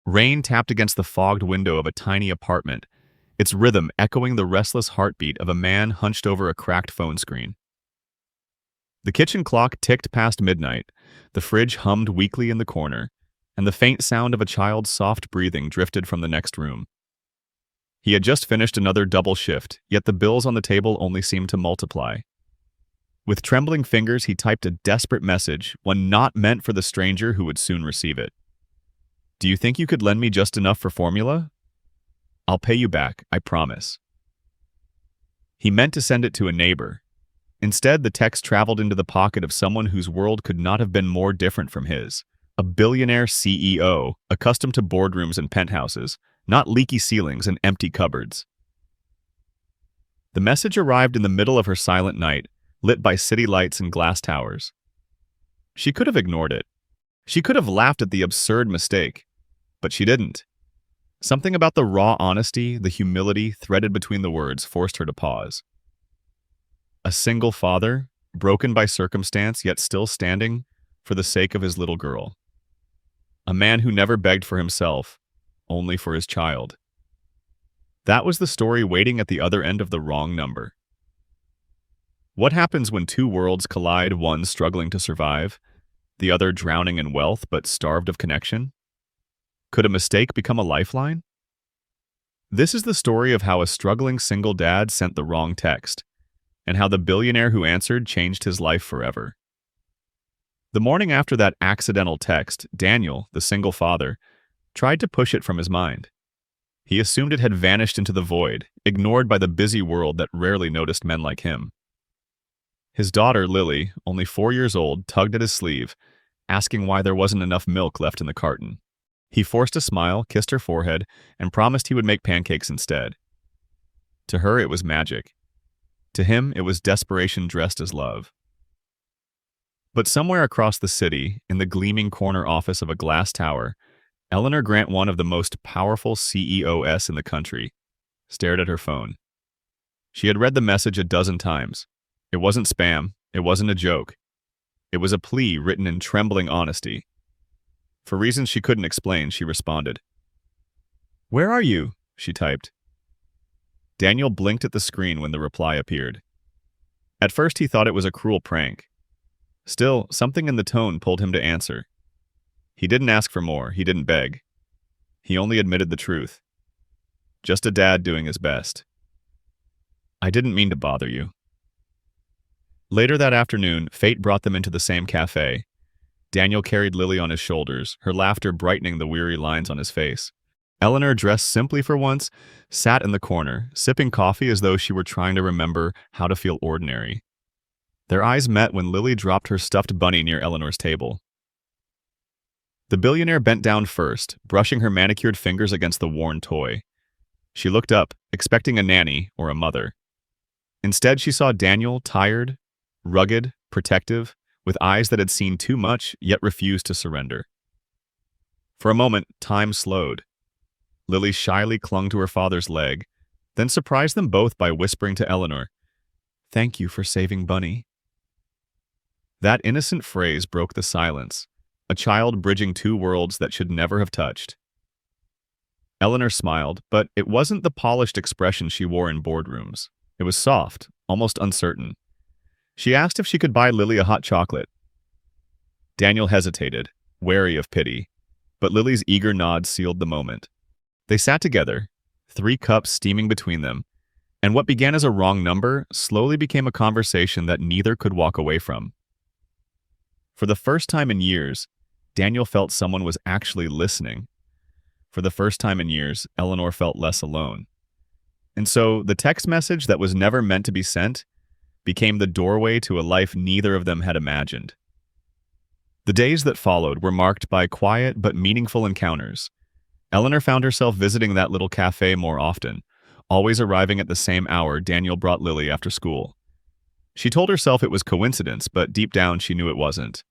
Rain tapped against the fogged window of a tiny apartment, its rhythm echoing the restless heartbeat of a man hunched over a cracked phone screen. The kitchen clock ticked past midnight, the fridge hummed weakly in the corner, and the faint sound of a child's soft breathing drifted from the next room. He had just finished another double shift, yet the bills on the table only seemed to multiply. With trembling fingers, he typed a desperate message, one not meant for the stranger who would soon receive it. "Do you think you could lend me just enough for formula? I'll pay you back, I promise." He meant to send it to a neighbor. Instead, the text traveled into the pocket of someone whose world could not have been more different from his. A billionaire CEO, accustomed to boardrooms and penthouses, not leaky ceilings and empty cupboards. The message arrived in the middle of her silent night, lit by city lights and glass towers. She could have ignored it. She could have laughed at the absurd mistake, but she didn't. Something about the raw honesty, the humility threaded between the words forced her to pause. A single father, broken by circumstance yet still standing for the sake of his little girl. A man who never begged for himself, only for his child. That was the story waiting at the other end of the wrong number. What happens when two worlds collide, one struggling to survive, the other drowning in wealth but starved of connection? Could a mistake become a lifeline? This is the story of how a struggling single dad sent the wrong text, and how the billionaire who answered changed his life forever. The morning after that accidental text, Daniel, the single father, tried to push it from his mind. He assumed it had vanished into the void, ignored by the busy world that rarely noticed men like him. His daughter, Lily, only 4 years old, tugged at his sleeve, asking why there wasn't enough milk left in the carton. He forced a smile, kissed her forehead, and promised he would make pancakes instead. To her, it was magic. To him, it was desperation dressed as love. But somewhere across the city, in the gleaming corner office of a glass tower, Eleanor Grant, one of the most powerful CEOs in the country, stared at her phone. She had read the message a dozen times. It wasn't spam. It wasn't a joke. It was a plea written in trembling honesty. For reasons she couldn't explain, she responded. "Where are you?" she typed. Daniel blinked at the screen when the reply appeared. At first, he thought it was a cruel prank. Still, something in the tone pulled him to answer. He didn't ask for more. He didn't beg. He only admitted the truth. Just a dad doing his best. "I didn't mean to bother you." Later that afternoon, fate brought them into the same cafe. Daniel carried Lily on his shoulders, her laughter brightening the weary lines on his face. Eleanor, dressed simply for once, sat in the corner, sipping coffee as though she were trying to remember how to feel ordinary. Their eyes met when Lily dropped her stuffed bunny near Eleanor's table. The billionaire bent down first, brushing her manicured fingers against the worn toy. She looked up, expecting a nanny or a mother. Instead, she saw Daniel, tired, rugged, protective, with eyes that had seen too much yet refused to surrender. For a moment, time slowed. Lily shyly clung to her father's leg, then surprised them both by whispering to Eleanor, "Thank you for saving Bunny." That innocent phrase broke the silence, a child bridging two worlds that should never have touched. Eleanor smiled, but it wasn't the polished expression she wore in boardrooms. It was soft, almost uncertain. She asked if she could buy Lily a hot chocolate. Daniel hesitated, wary of pity, but Lily's eager nod sealed the moment. They sat together, 3 cups steaming between them, and what began as a wrong number slowly became a conversation that neither could walk away from. For the first time in years, Daniel felt someone was actually listening. For the first time in years, Eleanor felt less alone. And so, the text message that was never meant to be sent became the doorway to a life neither of them had imagined. The days that followed were marked by quiet but meaningful encounters. Eleanor found herself visiting that little cafe more often, always arriving at the same hour Daniel brought Lily after school. She told herself it was coincidence, but deep down she knew it wasn't.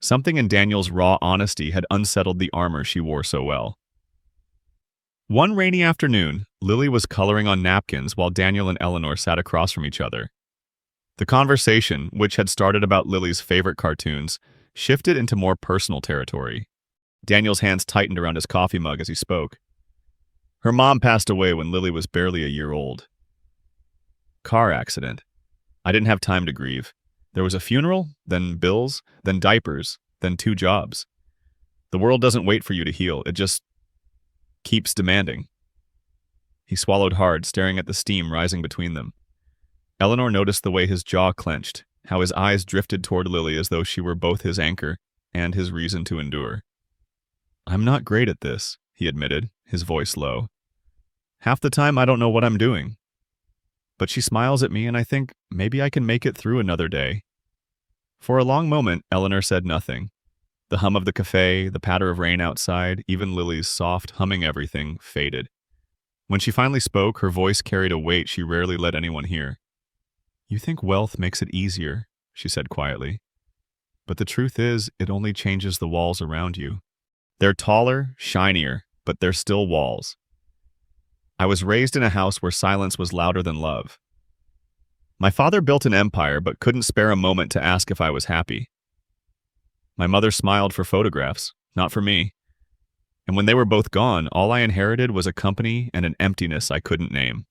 Something in Daniel's raw honesty had unsettled the armor she wore so well. One rainy afternoon, Lily was coloring on napkins while Daniel and Eleanor sat across from each other. The conversation, which had started about Lily's favorite cartoons, shifted into more personal territory. Daniel's hands tightened around his coffee mug as he spoke. Her mom passed away when Lily was barely a year old. Car accident. I didn't have time to grieve. There was a funeral, then bills, then diapers, then 2 jobs. The world doesn't wait for you to heal. It just keeps demanding. He swallowed hard, staring at the steam rising between them. Eleanor noticed the way his jaw clenched, how his eyes drifted toward Lily as though she were both his anchor and his reason to endure. I'm not great at this, he admitted, his voice low. Half the time I don't know what I'm doing. But she smiles at me and I think maybe I can make it through another day. For a long moment, Eleanor said nothing. The hum of the cafe, the patter of rain outside, even Lily's soft humming everything faded. When she finally spoke, her voice carried a weight she rarely let anyone hear. You think wealth makes it easier, she said quietly. But the truth is, it only changes the walls around you. They're taller, shinier, but they're still walls. I was raised in a house where silence was louder than love. My father built an empire but couldn't spare a moment to ask if I was happy. My mother smiled for photographs, not for me. And when they were both gone, all I inherited was a company and an emptiness I couldn't name.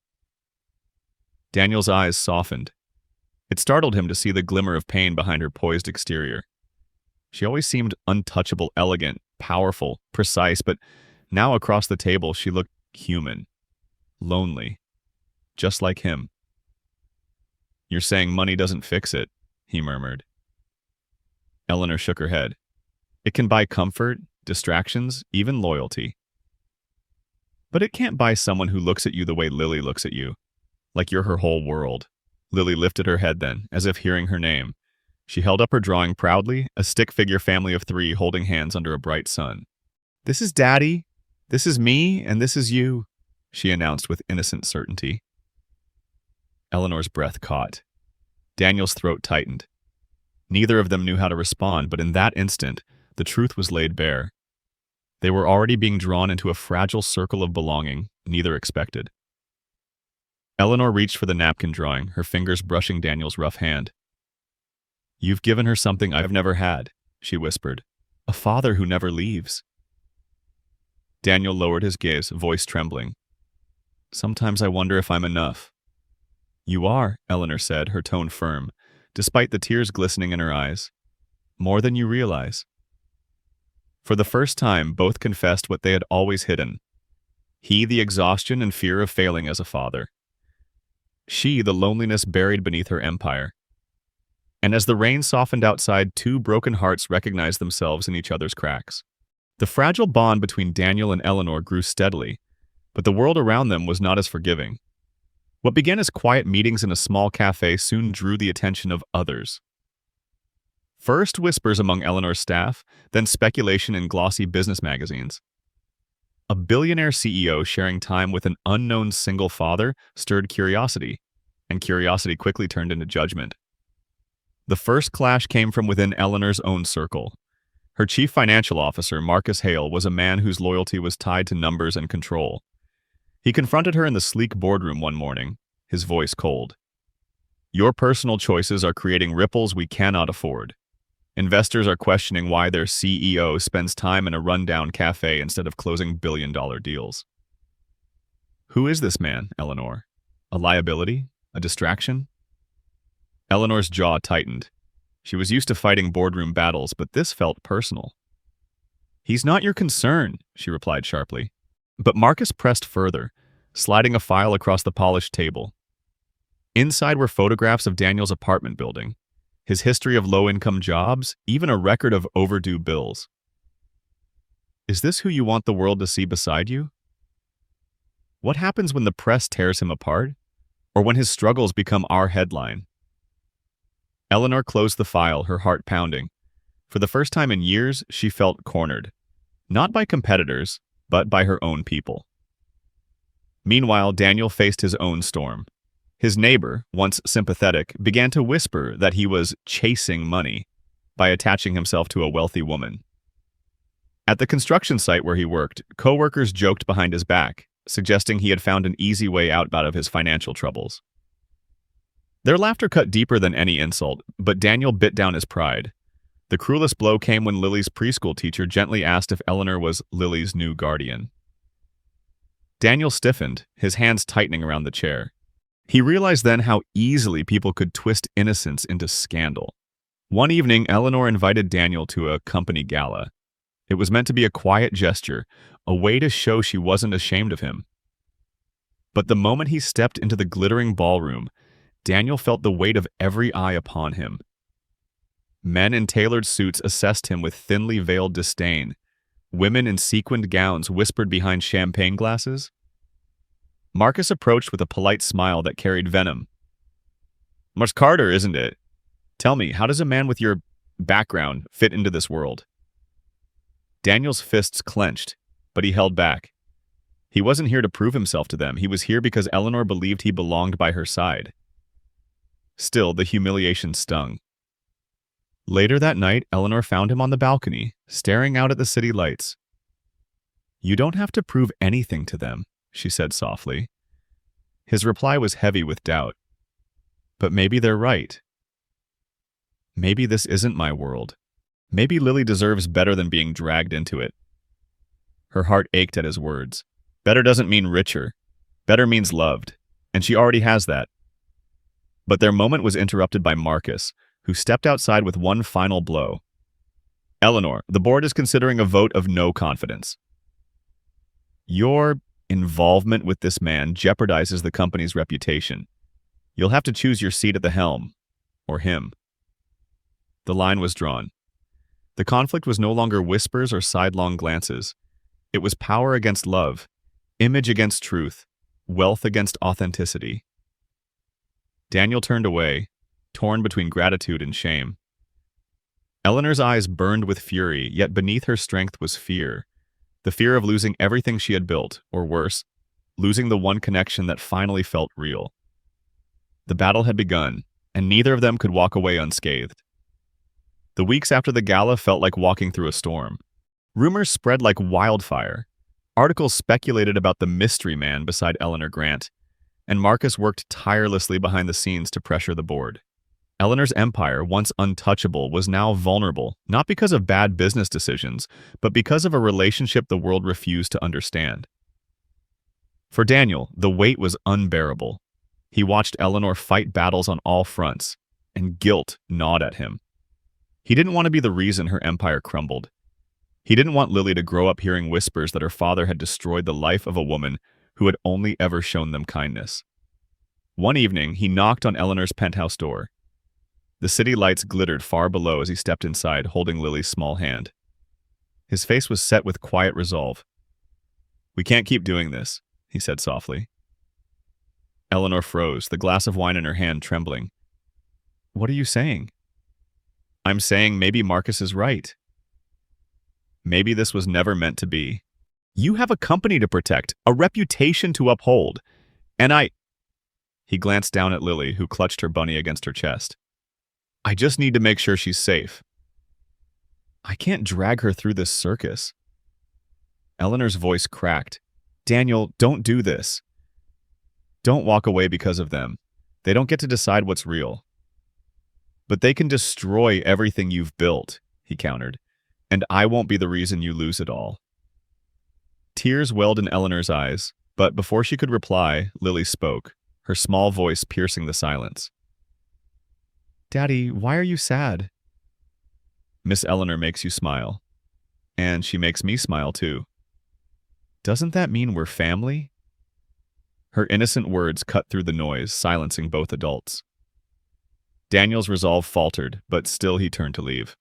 Daniel's eyes softened. It startled him to see the glimmer of pain behind her poised exterior. She always seemed untouchable, elegant, powerful, precise, but now across the table she looked human, lonely, just like him. You're saying money doesn't fix it, he murmured. Eleanor shook her head. It can buy comfort, distractions, even loyalty. But it can't buy someone who looks at you the way Lily looks at you, like you're her whole world. Lily lifted her head then, as if hearing her name. She held up her drawing proudly, a stick-figure family of 3 holding hands under a bright sun. This is Daddy, this is me, and this is you, she announced with innocent certainty. Eleanor's breath caught. Daniel's throat tightened. Neither of them knew how to respond, but in that instant, the truth was laid bare. They were already being drawn into a fragile circle of belonging neither expected. Eleanor reached for the napkin drawing, her fingers brushing Daniel's rough hand. You've given her something I've never had, she whispered. A father who never leaves. Daniel lowered his gaze, voice trembling. Sometimes I wonder if I'm enough. You are, Eleanor said, her tone firm, despite the tears glistening in her eyes. More than you realize. For the first time, both confessed what they had always hidden. He, the exhaustion and fear of failing as a father. She, the loneliness buried beneath her empire. And as the rain softened outside, 2 broken hearts recognized themselves in each other's cracks. The fragile bond between Daniel and Eleanor grew steadily, but the world around them was not as forgiving. What began as quiet meetings in a small cafe soon drew the attention of others. First whispers among Eleanor's staff, then speculation in glossy business magazines. A billionaire CEO sharing time with an unknown single father stirred curiosity, and curiosity quickly turned into judgment. The first clash came from within Eleanor's own circle. Her chief financial officer, Marcus Hale, was a man whose loyalty was tied to numbers and control. He confronted her in the sleek boardroom one morning, his voice cold. Your personal choices are creating ripples we cannot afford. Investors are questioning why their CEO spends time in a rundown cafe instead of closing billion-dollar deals. Who is this man, Eleanor? A liability? A distraction? Eleanor's jaw tightened. She was used to fighting boardroom battles, but this felt personal. He's not your concern, she replied sharply. But Marcus pressed further, sliding a file across the polished table. Inside were photographs of Daniel's apartment building, his history of low-income jobs, even a record of overdue bills. Is this who you want the world to see beside you? What happens when the press tears him apart? Or when his struggles become our headline? Eleanor closed the file, her heart pounding. For the first time in years, she felt cornered. Not by competitors, but by her own people. Meanwhile, Daniel faced his own storm. His neighbor, once sympathetic, began to whisper that he was chasing money by attaching himself to a wealthy woman. At the construction site where he worked, co-workers joked behind his back, suggesting he had found an easy way out of his financial troubles. Their laughter cut deeper than any insult, but Daniel bit down his pride. The cruelest blow came when Lily's preschool teacher gently asked if Eleanor was Lily's new guardian. Daniel stiffened, his hands tightening around the chair. He realized then how easily people could twist innocence into scandal. One evening, Eleanor invited Daniel to a company gala. It was meant to be a quiet gesture, a way to show she wasn't ashamed of him. But the moment he stepped into the glittering ballroom, Daniel felt the weight of every eye upon him. Men in tailored suits assessed him with thinly veiled disdain. Women in sequined gowns whispered behind champagne glasses. Marcus approached with a polite smile that carried venom. "Miss Carter, isn't it? Tell me, how does a man with your background fit into this world?" Daniel's fists clenched, but he held back. He wasn't here to prove himself to them. He was here because Eleanor believed he belonged by her side. Still, the humiliation stung. Later that night, Eleanor found him on the balcony, staring out at the city lights. "You don't have to prove anything to them," she said softly. His reply was heavy with doubt. "But maybe they're right. Maybe this isn't my world. Maybe Lily deserves better than being dragged into it." Her heart ached at his words. Better doesn't mean richer. Better means loved, and she already has that. But their moment was interrupted by Marcus, who stepped outside with one final blow. "Eleanor, the board is considering a vote of no confidence. Your involvement with this man jeopardizes the company's reputation. You'll have to choose your seat at the helm, or him." The line was drawn. The conflict was no longer whispers or sidelong glances. It was power against love, image against truth, wealth against authenticity. Daniel turned away, torn between gratitude and shame. Eleanor's eyes burned with fury, yet beneath her strength was fear. The fear of losing everything she had built, or worse, losing the one connection that finally felt real. The battle had begun, and neither of them could walk away unscathed. The weeks after the gala felt like walking through a storm. Rumors spread like wildfire. Articles speculated about the mystery man beside Eleanor Grant, and Marcus worked tirelessly behind the scenes to pressure the board. Eleanor's empire, once untouchable, was now vulnerable, not because of bad business decisions, but because of a relationship the world refused to understand. For Daniel, the weight was unbearable. He watched Eleanor fight battles on all fronts, and guilt gnawed at him. He didn't want to be the reason her empire crumbled. He didn't want Lily to grow up hearing whispers that her father had destroyed the life of a woman who had only ever shown them kindness. One evening, he knocked on Eleanor's penthouse door. The city lights glittered far below as he stepped inside, holding Lily's small hand. His face was set with quiet resolve. "We can't keep doing this," he said softly. Eleanor froze, the glass of wine in her hand trembling. "What are you saying?" "I'm saying maybe Marcus is right. Maybe this was never meant to be. You have a company to protect, a reputation to uphold, and He glanced down at Lily, who clutched her bunny against her chest. "I just need to make sure she's safe. I can't drag her through this circus." Eleanor's voice cracked. "Daniel, don't do this. Don't walk away because of them. They don't get to decide what's real." "But they can destroy everything you've built," he countered, "and I won't be the reason you lose it all." Tears welled in Eleanor's eyes, but before she could reply, Lily spoke, her small voice piercing the silence. "Daddy, why are you sad?" "Miss Eleanor makes you smile. And she makes me smile too." "Doesn't that mean we're family?" Her innocent words cut through the noise, silencing both adults. Daniel's resolve faltered, but still he turned to leave.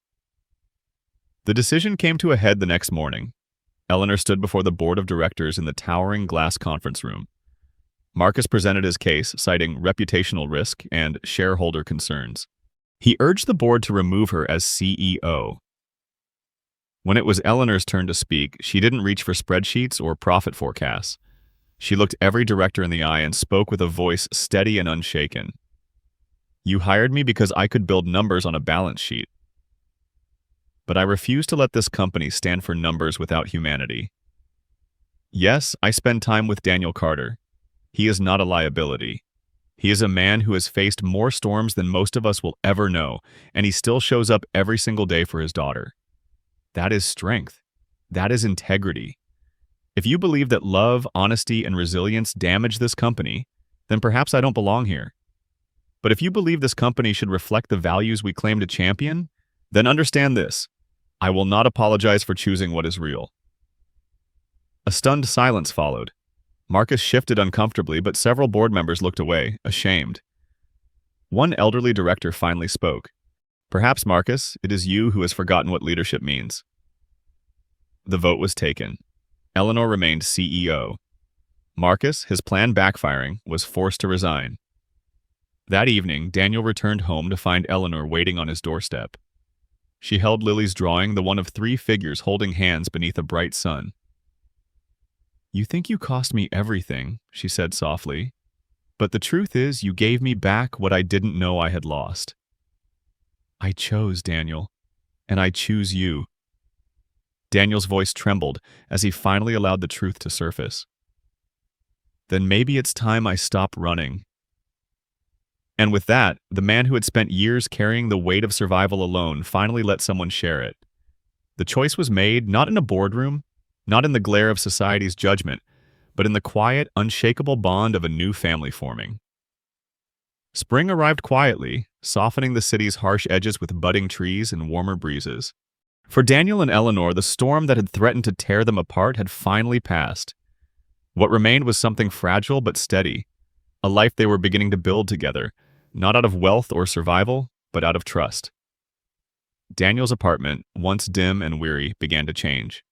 The decision came to a head the next morning. Eleanor stood before the board of directors in the towering glass conference room. Marcus presented his case, citing reputational risk and shareholder concerns. He urged the board to remove her as CEO. When it was Eleanor's turn to speak, she didn't reach for spreadsheets or profit forecasts. She looked every director in the eye and spoke with a voice steady and unshaken. "You hired me because I could build numbers on a balance sheet. But I refuse to let this company stand for numbers without humanity. Yes, I spend time with Daniel Carter. He is not a liability. He is a man who has faced more storms than most of us will ever know, and he still shows up every single day for his daughter. That is strength. That is integrity. If you believe that love, honesty, and resilience damage this company, then perhaps I don't belong here. But if you believe this company should reflect the values we claim to champion, then understand this. I will not apologize for choosing what is real. A stunned silence followed. Marcus shifted uncomfortably, but several board members looked away, ashamed. One elderly director finally spoke. Perhaps, Marcus, it is you who has forgotten what leadership means. The vote was taken. Eleanor remained CEO. Marcus, his plan backfiring, was forced to resign. That evening, Daniel returned home to find Eleanor waiting on his doorstep. She held Lily's drawing, the one of 3 figures holding hands beneath a bright sun. "You think you cost me everything," she said softly. "But the truth is, you gave me back what I didn't know I had lost." "I chose, Daniel, and I choose you." Daniel's voice trembled as he finally allowed the truth to surface. "Then maybe it's time I stop running." And with that, the man who had spent years carrying the weight of survival alone finally let someone share it. The choice was made not in a boardroom, not in the glare of society's judgment, but in the quiet, unshakable bond of a new family forming. Spring arrived quietly, softening the city's harsh edges with budding trees and warmer breezes. For Daniel and Eleanor, the storm that had threatened to tear them apart had finally passed. What remained was something fragile but steady, a life they were beginning to build together, not out of wealth or survival, but out of trust. Daniel's apartment, once dim and weary, began to change.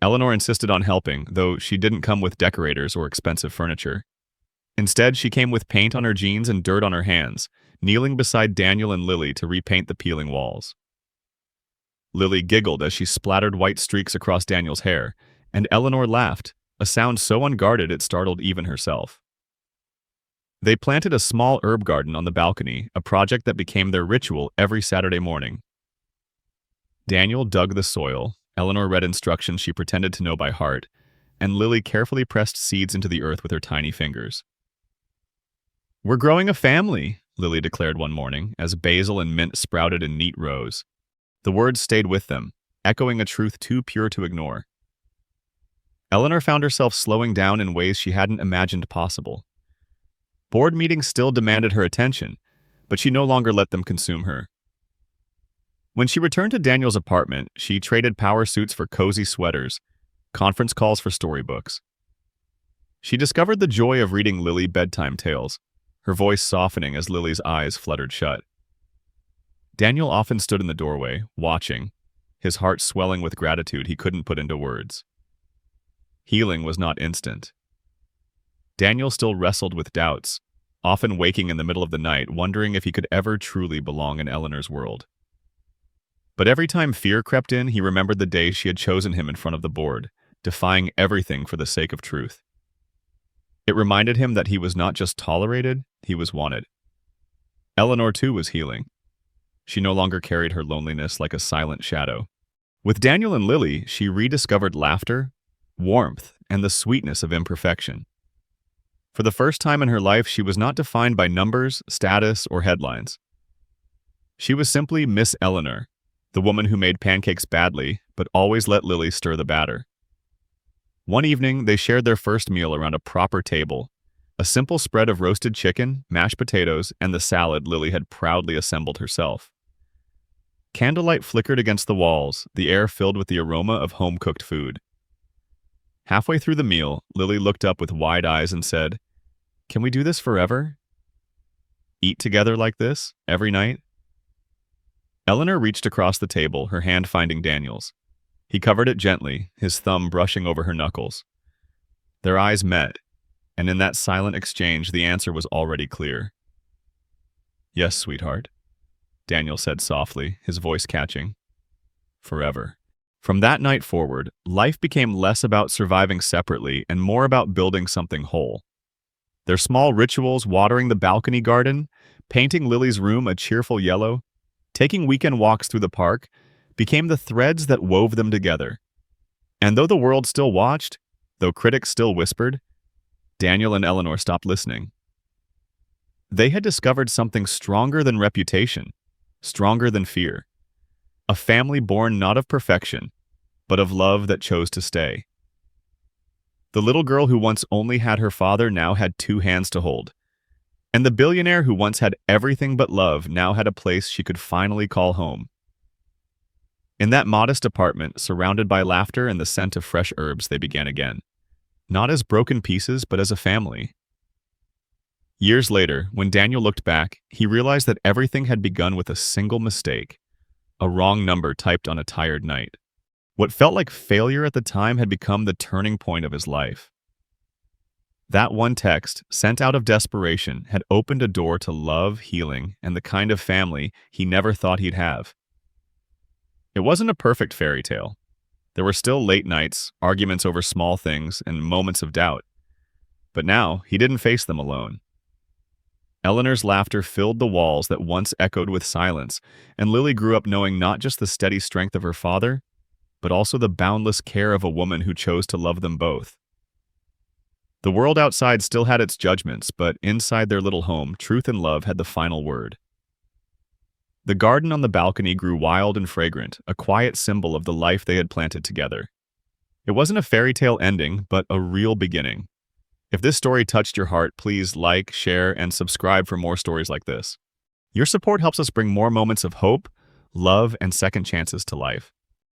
Eleanor insisted on helping, though she didn't come with decorators or expensive furniture. Instead, she came with paint on her jeans and dirt on her hands, kneeling beside Daniel and Lily to repaint the peeling walls. Lily giggled as she splattered white streaks across Daniel's hair, and Eleanor laughed, a sound so unguarded it startled even herself. They planted a small herb garden on the balcony, a project that became their ritual every Saturday morning. Daniel dug the soil, Eleanor read instructions she pretended to know by heart, and Lily carefully pressed seeds into the earth with her tiny fingers. "We're growing a family," Lily declared one morning, as basil and mint sprouted in neat rows. The words stayed with them, echoing a truth too pure to ignore. Eleanor found herself slowing down in ways she hadn't imagined possible. Board meetings still demanded her attention, but she no longer let them consume her. When she returned to Daniel's apartment, she traded power suits for cozy sweaters, conference calls for storybooks. She discovered the joy of reading Lily bedtime tales, her voice softening as Lily's eyes fluttered shut. Daniel often stood in the doorway, watching, his heart swelling with gratitude he couldn't put into words. Healing was not instant. Daniel still wrestled with doubts, often waking in the middle of the night, wondering if he could ever truly belong in Eleanor's world. But every time fear crept in, he remembered the day she had chosen him in front of the board, defying everything for the sake of truth. It reminded him that he was not just tolerated, he was wanted. Eleanor, too, was healing. She no longer carried her loneliness like a silent shadow. With Daniel and Lily, she rediscovered laughter, warmth, and the sweetness of imperfection. For the first time in her life, she was not defined by numbers, status, or headlines. She was simply Miss Eleanor, the woman who made pancakes badly, but always let Lily stir the batter. One evening, they shared their first meal around a proper table, a simple spread of roasted chicken, mashed potatoes, and the salad Lily had proudly assembled herself. Candlelight flickered against the walls, the air filled with the aroma of home-cooked food. Halfway through the meal, Lily looked up with wide eyes and said, "Can we do this forever? Eat together like this, every night?" Eleanor reached across the table, her hand finding Daniel's. He covered it gently, his thumb brushing over her knuckles. Their eyes met, and in that silent exchange, the answer was already clear. "Yes, sweetheart," Daniel said softly, his voice catching. "Forever." From that night forward, life became less about surviving separately and more about building something whole. Their small rituals, watering the balcony garden, painting Lily's room a cheerful yellow, taking weekend walks through the park, became the threads that wove them together. And though the world still watched, though critics still whispered, Daniel and Eleanor stopped listening. They had discovered something stronger than reputation, stronger than fear. A family born not of perfection, but of love that chose to stay. The little girl who once only had her father now had two hands to hold. And the billionaire who once had everything but love now had a place she could finally call home. In that modest apartment, surrounded by laughter and the scent of fresh herbs, they began again. Not as broken pieces, but as a family. Years later, when Daniel looked back, he realized that everything had begun with a single mistake, a wrong number typed on a tired night. What felt like failure at the time had become the turning point of his life. That one text, sent out of desperation, had opened a door to love, healing, and the kind of family he never thought he'd have. It wasn't a perfect fairy tale. There were still late nights, arguments over small things, and moments of doubt. But now, he didn't face them alone. Eleanor's laughter filled the walls that once echoed with silence, and Lily grew up knowing not just the steady strength of her father, but also the boundless care of a woman who chose to love them both. The world outside still had its judgments, but inside their little home, truth and love had the final word. The garden on the balcony grew wild and fragrant, a quiet symbol of the life they had planted together. It wasn't a fairy tale ending, but a real beginning. If this story touched your heart, please like, share, and subscribe for more stories like this. Your support helps us bring more moments of hope, love, and second chances to life.